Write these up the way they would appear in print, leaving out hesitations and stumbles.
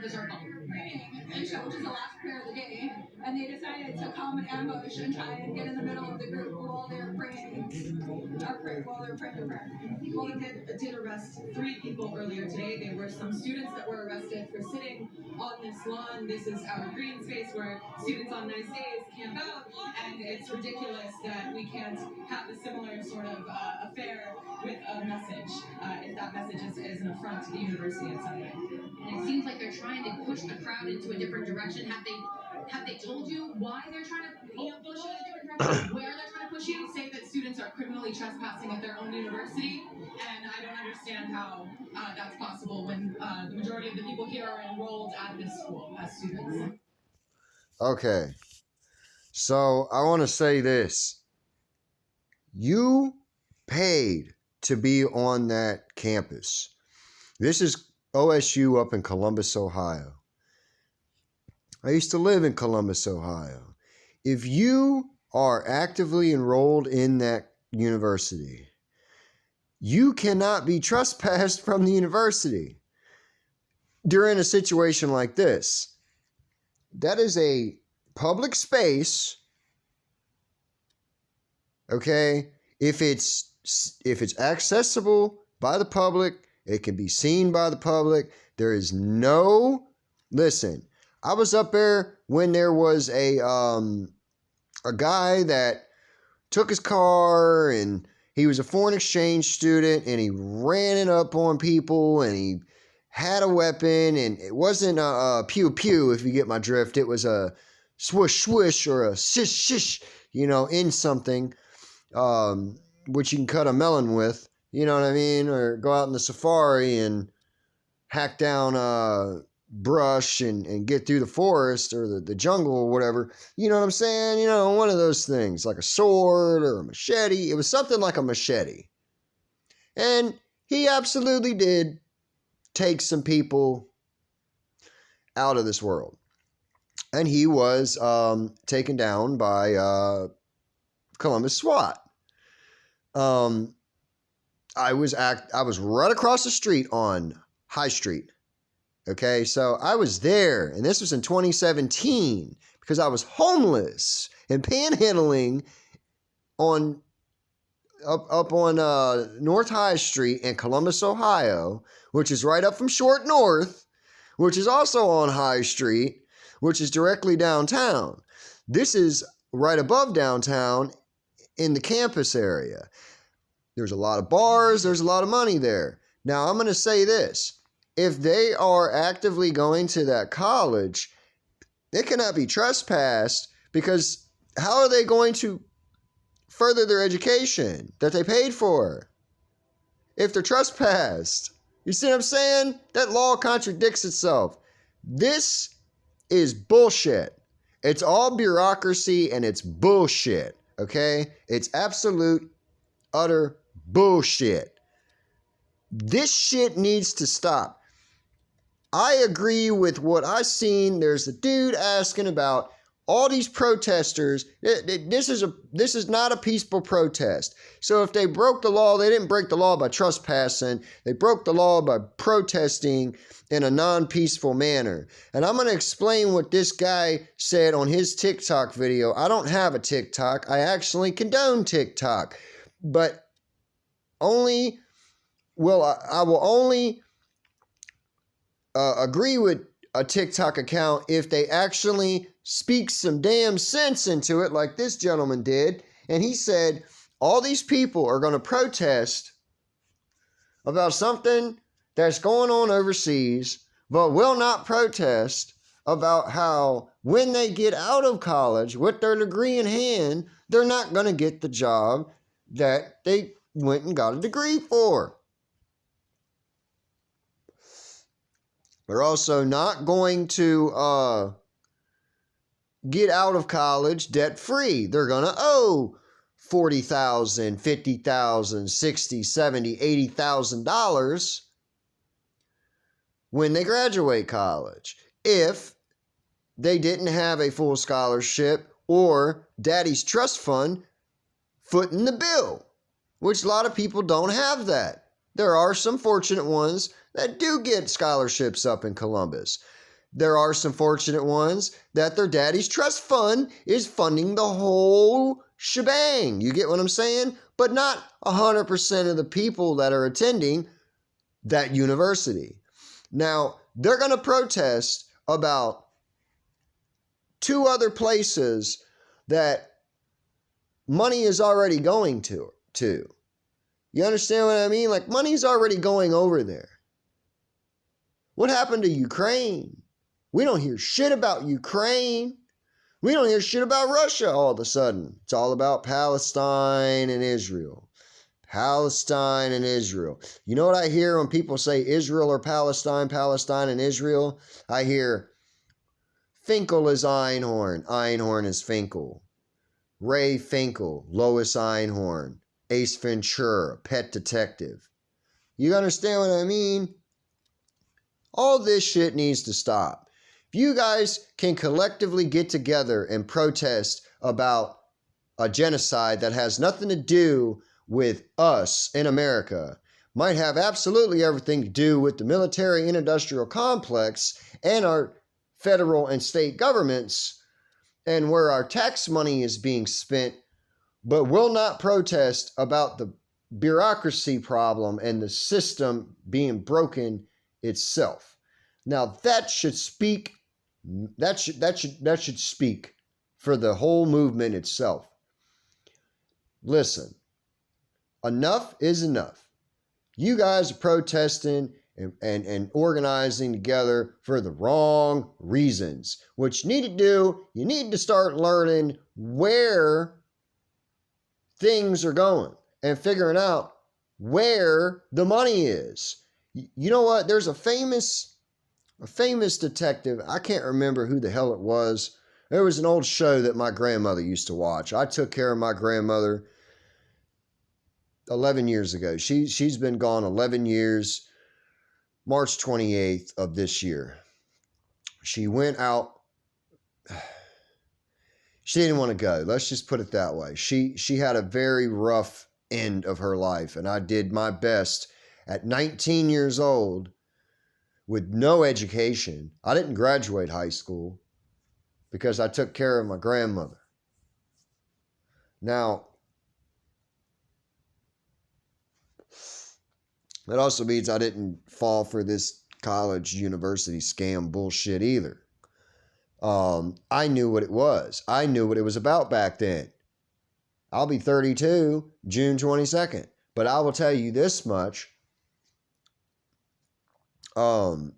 is our fault. And so, which is the last prayer of the day, and they decided to come and ambush and try and get in the middle of the group while they were praying. While they were praying their prayer. We did arrest 3 people earlier today. There were some students that were arrested for sitting on this lawn. This is our green space where students on nice days camp out, and it's ridiculous that we can't have a similar sort of affair with a message, if that message is an affront to the university in some way. And it seems like they're trying to push the crowd into a different direction. Have they told you why they're trying to push you in a different direction? Where they're trying to push you? Say that students are criminally trespassing at their own university, and I don't understand how that's possible when the majority of the people here are enrolled at this school as students. Okay, so I want to say this. You paid to be on that campus. This is OSU up in Columbus, Ohio. I used to live in Columbus, Ohio. If you are actively enrolled in that university, you cannot be trespassed from the university during a situation like this. That is a public space. Okay? If it's accessible by the public, it can be seen by the public. There is no... Listen, I was up there when there was a guy that took his car, and he was a foreign exchange student, and he ran it up on people, and he had a weapon, and it wasn't a pew pew, if you get my drift. It was a swoosh swoosh or a shish shish, in something, which you can cut a melon with, you know what I mean? Or go out in the safari and hack down brush and get through the forest or the jungle or whatever. You know what I'm saying? One of those things, like a sword or a machete. It was something like a machete. And he absolutely did take some people out of this world. And he was taken down by Columbus SWAT. I was right across the street on High Street. Okay, so I was there, and this was in 2017 because I was homeless and panhandling up on North High Street in Columbus, Ohio, which is right up from Short North, which is also on High Street, which is directly downtown. This is right above downtown in the campus area. There's a lot of bars. There's a lot of money there. Now, I'm going to say this. If they are actively going to that college, they cannot be trespassed, because how are they going to further their education that they paid for if they're trespassed? You see what I'm saying? That law contradicts itself. This is bullshit. It's all bureaucracy, and it's bullshit, okay? It's absolute, utter bullshit. This shit needs to stop. I agree with what I've seen. There's a dude asking about all these protesters. This is not a peaceful protest. So if they broke the law, they didn't break the law by trespassing. They broke the law by protesting in a non-peaceful manner. And I'm going to explain what this guy said on his TikTok video. I don't have a TikTok. I actually condone TikTok. But I will only agree with a TikTok account if they actually speak some damn sense into it, like this gentleman did. And he said, all these people are going to protest about something that's going on overseas, but will not protest about how when they get out of college with their degree in hand, they're not going to get the job that they went and got a degree for. They're also not going to get out of college debt-free. They're going to owe $40,000, $50,000, $60,000, $70,000, $80,000 when they graduate college, if they didn't have a full scholarship or daddy's trust fund footing the bill, which a lot of people don't have that. There are some fortunate ones that do get scholarships up in Columbus. there are some fortunate ones that their daddy's trust fund is funding the whole shebang. You get what I'm saying? But not 100% of the people that are attending that university. Now, they're going to protest about 2 other places that money is already going to. You understand what I mean? Like, money's already going over there. What happened to Ukraine? We don't hear shit about Ukraine. We don't hear shit about Russia all of a sudden. It's all about Palestine and Israel. Palestine and Israel. You know what I hear when people say Israel or Palestine, Palestine and Israel? I hear Finkel is Einhorn. Einhorn is Finkel. Ray Finkel, Lois Einhorn, Ace Ventura, Pet Detective. You understand what I mean? All this shit needs to stop. If you guys can collectively get together and protest about a genocide that has nothing to do with us in America, might have absolutely everything to do with the military and industrial complex and our federal and state governments and where our tax money is being spent, but will not protest about the bureaucracy problem and the system being broken itself. Now that should speak for the whole movement itself. Listen, enough is enough. You guys are protesting and organizing together for the wrong reasons. What you need to do, you need to start learning where things are going and figuring out where the money is. You know what? There's a famous detective. I can't remember who the hell it was. There was an old show that my grandmother used to watch. I took care of my grandmother 11 years ago. She's been gone 11 years. March 28th of this year. She went out. She didn't want to go. Let's just put it that way. She had a very rough end of her life, and I did my best at 19 years old with no education. I didn't graduate high school because I took care of my grandmother. Now, that also means I didn't fall for this college university scam bullshit either. I knew what it was. I knew what it was about back then. I'll be 32 June 22nd. But I will tell you this much. My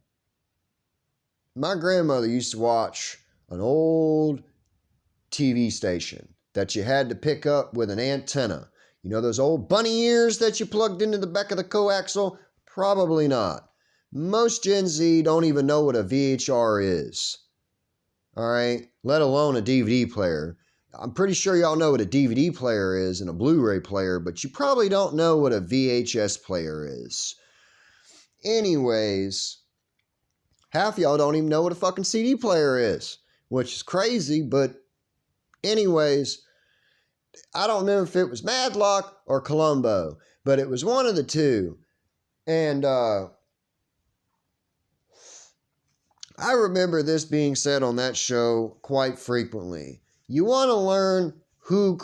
grandmother used to watch an old TV station that you had to pick up with an antenna. You know those old bunny ears that you plugged into the back of the coaxial? Probably not. Most Gen Z don't even know what a VHR is. All right? Let alone a DVD player. I'm pretty sure y'all know what a DVD player is and a Blu-ray player, but you probably don't know what a VHS player is. Anyways, half y'all don't even know what a fucking CD player is, which is crazy, but anyways, I don't know if it was Madlock or Columbo, but it was one of the two. And I remember this being said on that show quite frequently. You want to learn who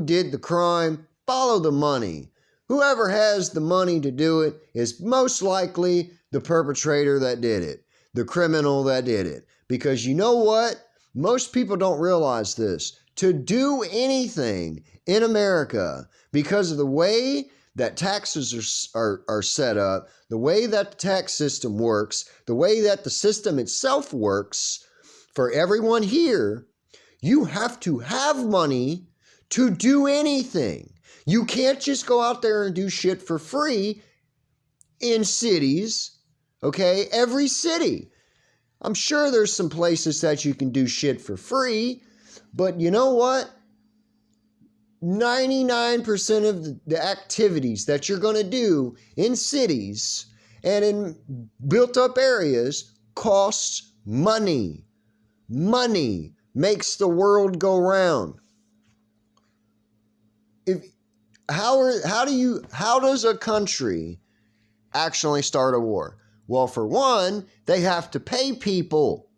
did the crime? Follow the money. Whoever has the money to do it is most likely the perpetrator that did it, the criminal that did it. Because you know what? Most people don't realize this. To do anything in America, because of the way that taxes are set up, the way that the tax system works, the way that the system itself works, for everyone here, you have to have money to do anything. You can't just go out there and do shit for free in cities, okay? Every city. I'm sure there's some places that you can do shit for free, but you know what? 99% of the activities that you're going to do in cities and in built up areas costs money. Money makes the world go round. How does a country actually start a war? Well, for one, they have to pay people.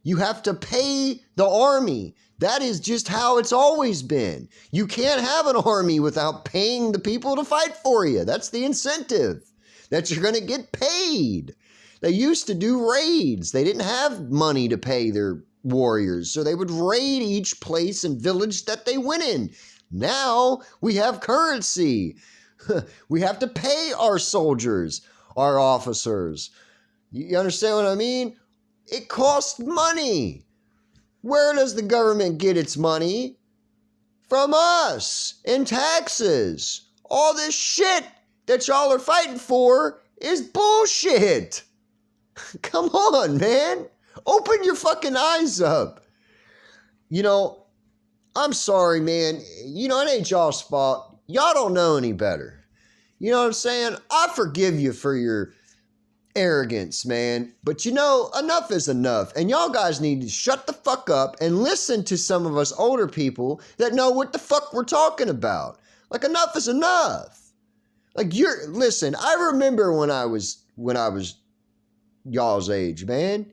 You have to pay the army. That is just how it's always been. You can't have an army without paying the people to fight for you. That's the incentive, that you're going to get paid. They used to do raids. They didn't have money to pay their warriors, so they would raid each place and village that they went in. Now we have currency. We have to pay our soldiers, our officers. You understand what I mean? It costs money. Where does the government get its money? From us in taxes. All this shit that y'all are fighting for is bullshit. Come on, man. Open your fucking eyes up. You know, I'm sorry, man. You know, it ain't y'all's fault. Y'all don't know any better. You know what I'm saying? I forgive you for your arrogance, man. But you know, enough is enough. And y'all guys need to shut the fuck up and listen to some of us older people that know what the fuck we're talking about. Like, enough is enough. Like, listen, I remember when I was y'all's age, man.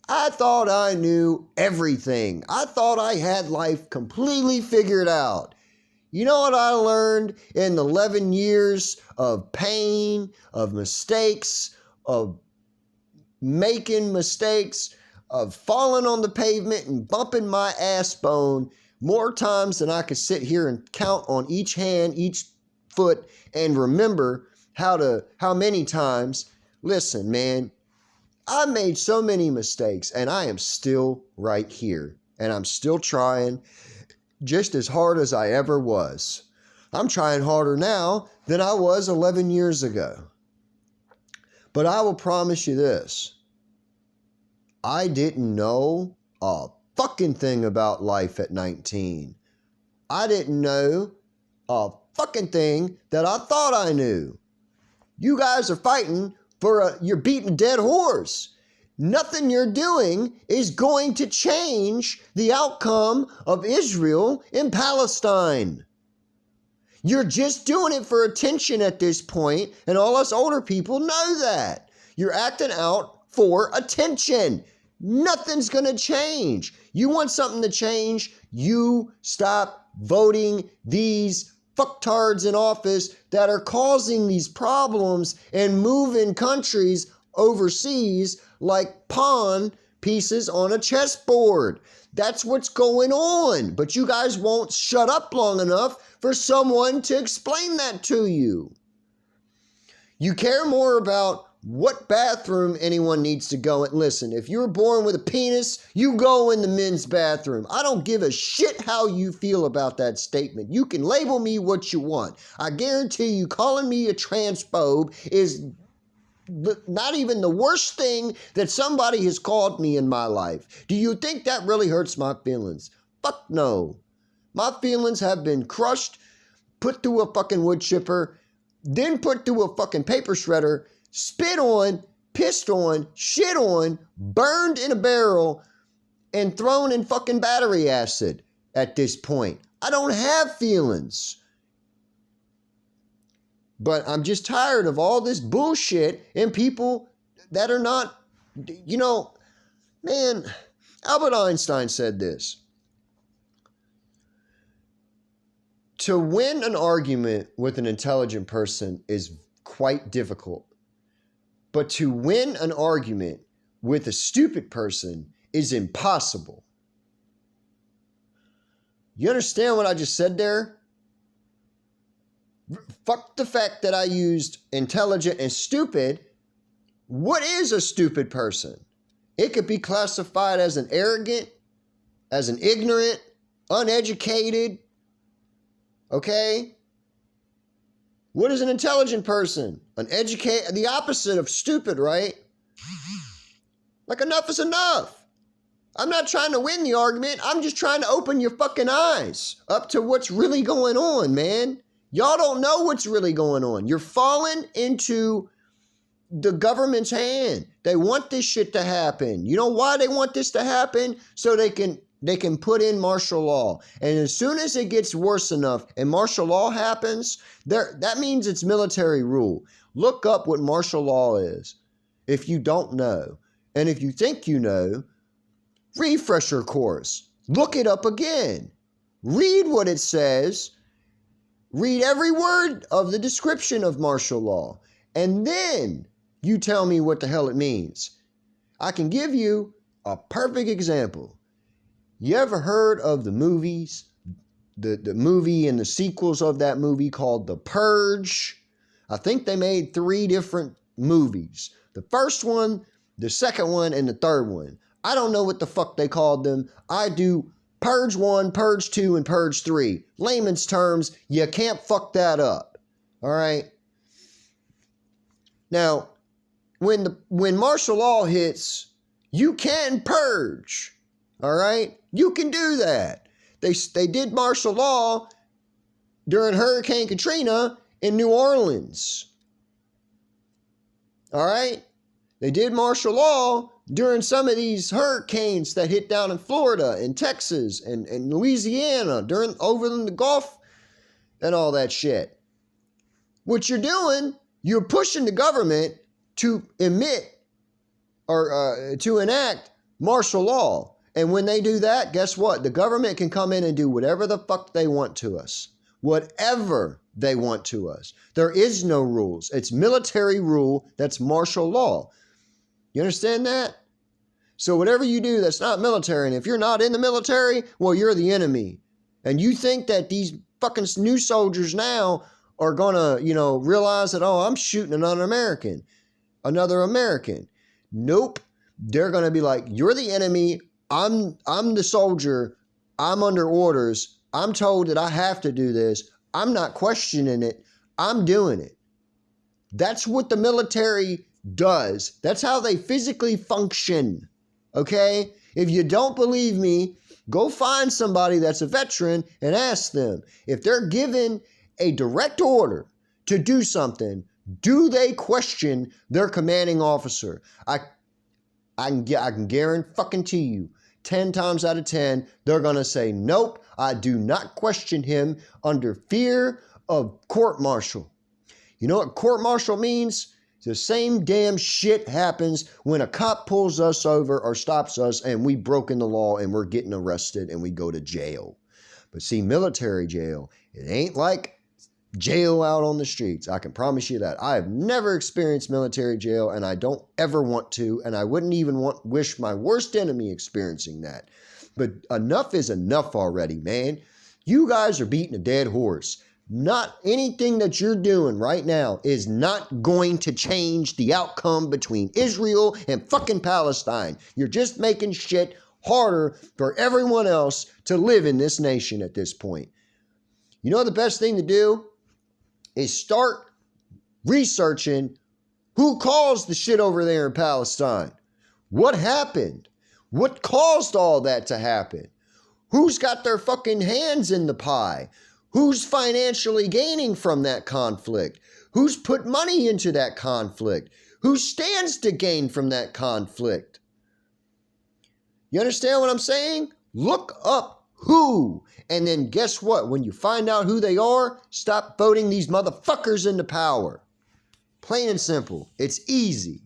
I thought I knew everything. I thought I had life completely figured out. You know what I learned in the 11 years of pain, of mistakes, of making mistakes, of falling on the pavement and bumping my ass bone more times than I could sit here and count on each hand, each foot, and remember how many times. Listen, man, I made so many mistakes, and I am still right here, and I'm still trying just as hard as I ever was. I'm trying harder now than I was 11 years ago. But I will promise you this. I didn't know a fucking thing about life at 19. I didn't know a fucking thing that I thought I knew. You guys are fighting you're beating a dead horse. Nothing you're doing is going to change the outcome of Israel in Palestine. You're just doing it for attention at this point, and all us older people know that. You're acting out for attention. Nothing's going to change. You want something to change, you stop voting these fucktards in office that are causing these problems and moving countries overseas like pawn pieces on a chessboard. That's what's going on. But you guys won't shut up long enough for someone to explain that to you. You care more about what bathroom anyone needs to go in. Listen, if you're born with a penis, you go in the men's bathroom. I don't give a shit how you feel about that statement. You can label me what you want. I guarantee you calling me a transphobe is not even the worst thing that somebody has called me in my life. Do you think that really hurts my feelings? Fuck no. My feelings have been crushed, put through a fucking wood chipper, then put through a fucking paper shredder, spit on, pissed on, shit on, burned in a barrel, and thrown in fucking battery acid at this point. I don't have feelings. But I'm just tired of all this bullshit and people that are not, you know, man, Albert Einstein said this. To win an argument with an intelligent person is quite difficult. But to win an argument with a stupid person is impossible. You understand what I just said there? Fuck the fact that I used intelligent and stupid. What is a stupid person? It could be classified as an arrogant, as an ignorant, uneducated. Okay? What is an intelligent person? The opposite of stupid, right? Like, enough is enough. I'm not trying to win the argument. I'm just trying to open your fucking eyes up to what's really going on, man. Y'all don't know what's really going on. You're falling into the government's hand. They want this shit to happen. You know why they want this to happen? So they can put in martial law. And as soon as it gets worse enough and martial law happens, that means it's military rule. Look up what martial law is if you don't know. And if you think you know, refresher course. Look it up again. Read what it says. Read every word of the description of martial law. And then you tell me what the hell it means. I can give you a perfect example. You ever heard of the movies? The movie and the sequels of that movie called The Purge? I think they made 3 different movies. The first one, the second one, and the third one. I don't know what the fuck they called them. I do Purge 1, Purge 2, and Purge 3. Layman's terms, you can't fuck that up. All right? Now, when martial law hits, you can purge. All right? You can do that. They did martial law during Hurricane Katrina in New Orleans. All right? They did martial law during some of these hurricanes that hit down in Florida and Texas and Louisiana, over in the Gulf and all that shit. What you're doing, you're pushing the government to to enact martial law. And when they do that, guess what? The government can come in and do whatever the fuck they want to us. Whatever they want to us. There is no rules. It's military rule. That's martial law. You understand that? So whatever you do that's not military, and if you're not in the military, well, you're the enemy. And you think that these fucking new soldiers now are gonna, realize that, oh, I'm shooting another American. Nope. They're gonna be like, you're the enemy. I'm the soldier. I'm under orders. I'm told that I have to do this. I'm not questioning it. I'm doing it. That's what the military does. That's how they physically function. Okay? If you don't believe me, go find somebody that's a veteran and ask them. If they're given a direct order to do something, do they question their commanding officer? I can guarantee you 10 times out of 10, they're going to say, nope, I do not question him under fear of court-martial. You know what court-martial means? The same damn shit happens when a cop pulls us over or stops us and we broken the law and we're getting arrested and we go to jail. But see, military jail, it ain't like jail out on the streets. I can promise you that. I have never experienced military jail and I don't ever want to, and I wouldn't even wish my worst enemy experiencing that. But enough is enough already, man. You guys are beating a dead horse. Not anything that you're doing right now is not going to change the outcome between Israel and fucking Palestine. You're just making shit harder for everyone else to live in this nation at this point. You know the best thing to do is start researching who caused the shit over there in Palestine. What happened? What caused all that to happen? Who's got their fucking hands in the pie? Who's financially gaining from that conflict? Who's put money into that conflict? Who stands to gain from that conflict? You understand what I'm saying? Look up who. And then guess what? When you find out who they are, stop voting these motherfuckers into power. Plain and simple. It's easy.